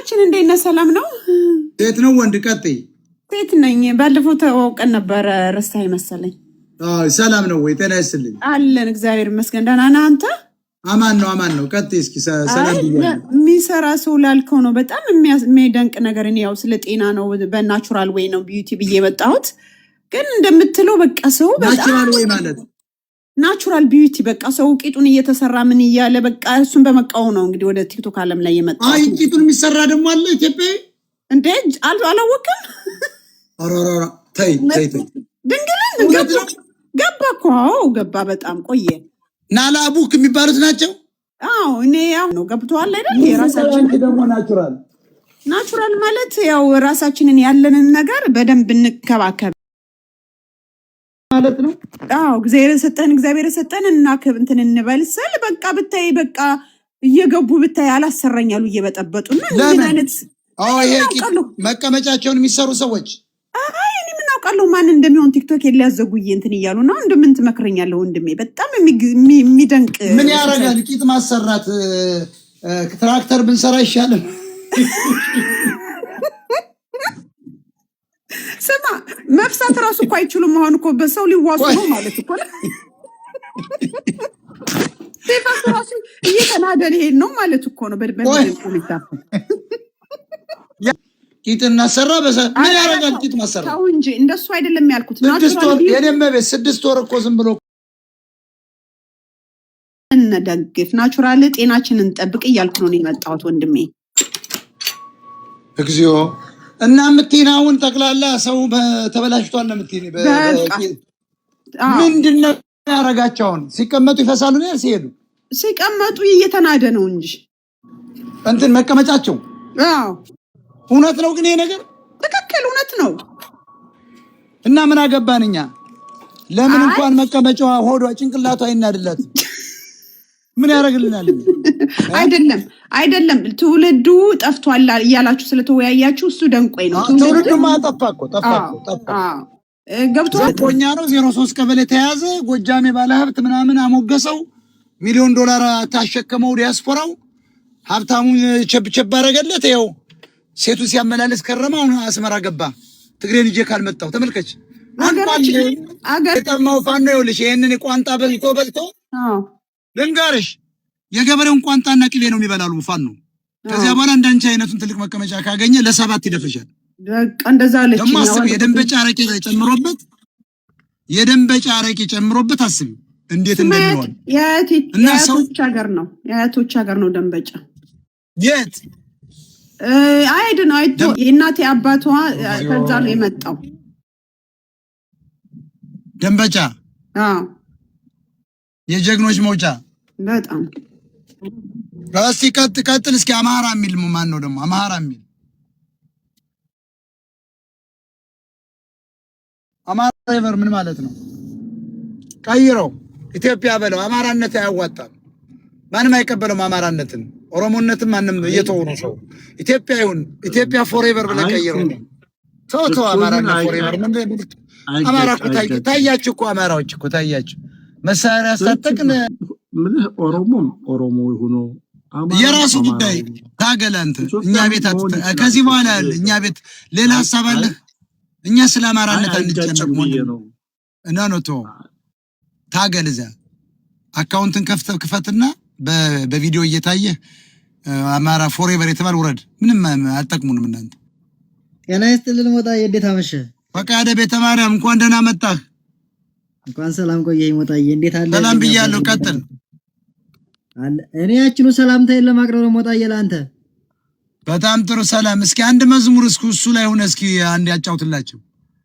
ወንድማችን እንደነ ሰላም ነው? ሴት ነው ወንድ? ቀጥይ። ሴት ነኝ። ባለፈው ተዋውቀን ነበር ረስታይ መሰለኝ። ሰላም ነው ወይ? ጤና ይስጥልኝ። አለን እግዚአብሔር ይመስገን። ደህና ነህ አንተ? አማን ነው። ቀጥይ እስኪ። ሰላም ብያለሁ። የሚሰራ ሰው ላልከው ነው በጣም የሚደንቅ ነገር። እኔ ያው ስለ ጤና ነው በናቹራል ወይ ነው ቢዩቲ ብዬ የመጣሁት፣ ግን እንደምትለው በቃ ሰው በጣም ናቹራል ወይ ማለት ናቹራል ቢዩቲ በቃ ሰው ቂጡን እየተሰራ ምን እያለ በቃ እሱን በመቃወም ነው እንግዲህ ወደ ቲክቶክ ዓለም ላይ የመጣው። አይ ቂጡን የሚሰራ ደግሞ አለ ኢትዮጵያዊ እንዴ? አላወቅም? አራራ ተይ ድንግልን ገባ እኮ ገባ። በጣም ቆየ። ናላቡክ የሚባሉት ናቸው። አዎ እኔ ያው ነው ገብቷል አይደል? የራሳችን ደግሞ ናቹራል ማለት ያው ራሳችንን ያለንን ነገር በደንብ እንከባከብ ማለት ነው። አዎ እግዚአብሔር ሰጠን እና እንትን እንበልሰል በቃ ብታይ በቃ እየገቡ ብታይ አላሰረኛሉ እየበጠበጡና ምን አይነት ይሄ መቀመጫቸውን የሚሰሩ ሰዎች እኔ ምን አውቃለሁ ማን እንደሚሆን ቲክቶክ ሊያዘጉኝ እንትን እያሉ ነው። እንደምን ትመክረኛለህ ወንድሜ? በጣም የሚደንቅ ምን ያረጋል ቂጥ ማሰራት? ትራክተር ብንሰራ ይሻላል። ስማ መፍሳት ራሱ እኮ አይችሉም። አሁን እኮ በሰው ሊዋሱ ነው ማለት እኮ ነው። ሴፋስ ራሱ እየተናደ ሊሄድ ነው ማለት እኮ ነው። ቂጥ እናሰራ ምን ያረጋል ቂጥ ማሰራ? ታው እንጂ እንደሱ አይደለም ያልኩት። የኔ 6 ወር እኮ ዝም ብሎ እንደግፍ ናቹራል ጤናችንን እንጠብቅ እያልኩ ነው የመጣሁት ወንድሜ። እግዚኦ እና ምትናውን ጠቅላላ ሰው ተበላሽቷል ነው ምትኒ ምንድነው ያረጋቸውን? ሲቀመጡ ይፈሳሉ ነው ሲሄዱ ሲቀመጡ እየተናደ ነው እንጂ እንትን መቀመጫቸው። እውነት ነው ግን ይሄ ነገር ትክክል እውነት ነው። እና ምን አገባን እኛ? ለምን እንኳን መቀመጫዋ ሆዷ ጭንቅላቷ አይናድላት? ምን ያረግልናል? አይደለም ትውልዱ ጠፍቷል እያላችሁ ስለተወያያችሁ እሱ ደንቆይ ነው። ትውልዱማ ጠፋ ገብቷል። ቆኛ ነው 03 ቀበሌ ተያዘ። ጎጃሜ ባለሀብት ምናምን አሞገሰው $1,000,000 ታሸከመው ዲያስፖራው ሀብታሙን ቸብቸብ አረገለት። ይኸው ሴቱ ሲያመላልስ ከረማው አስመራ ገባ። ትግሬን ይዤ ካልመጣው ተመልከች። አገር ተማው ፋኖ ይኸውልሽ ይሄንን ቋንጣ በልቶ ልንጋርሽ የገበሬውን ቋንጣና ቅቤ ነው የሚበላሉ ፋኖ። ከዚያ በኋላ እንዳንቺ አይነቱን ትልቅ መቀመጫ ካገኘ ለ7 ይደፍሻል። በቃ እንደዛ አለች። ደማስብ የደንበጫ አረቄ ጨምሮበት አስቢ እንዴት እንደሚሆን። የአያቶች ሀገር ነው ደንበጫ። የት አይቶ የእናቴ አባቷ ከዛ ነው የመጣው ደንበጫ። የጀግኖች መውጫ በጣም እስቲ ቀጥል እስኪ። አማራ የሚል ማን ነው ደግሞ? አማራ የሚል አማራ ይበር ምን ማለት ነው? ቀይረው ኢትዮጵያ በለው። አማራነት አያዋጣም። ማንም አይቀበለውም አማራነትን። ኦሮሞነትን ማንም እየተወው ነው ሰው። ኢትዮጵያ ይሁን ኢትዮጵያ ፎሬቨር ብለህ ቀይረው። ተው አማራና ፎሬቨር ምን አማራ እኮ ታያችሁ እኮ አማራዎች እኮ ታያችሁ። መሳሪያ አስታጠቅን ምን ኦሮሞ ሆኖ የራሱ ጉዳይ ታገል አንተ። እኛ ቤት ከዚህ በኋላ እኛ ቤት ሌላ ሐሳብ አለ። እኛ ስለ አማራነት አንጨነቅም ነው ተው ታገል። እዛ አካውንትን ክፈትና በቪዲዮ እየታየ አማራ ፎሬቨር የተባለ ውረድ። ምንም አጠቅሙንም እናንተ። ጤና ይስጥልን ሞጣዬ፣ እንዴት አመሸ? ፈቃደ ቤተ ማርያም እንኳን ደህና መጣህ። እንኳን ሰላም ቆየኝ ሞጣዬ፣ እንዴት አለ? ሰላም ብያለሁ። ቀጥል። እኔ ያችኑ ሰላምታዬን ለማቅረብ ነው ሞጣዬ ለአንተ። በጣም ጥሩ ሰላም። እስኪ አንድ መዝሙር እሱ ላይ ሆነ እስኪ አንድ ያጫውትላችሁ።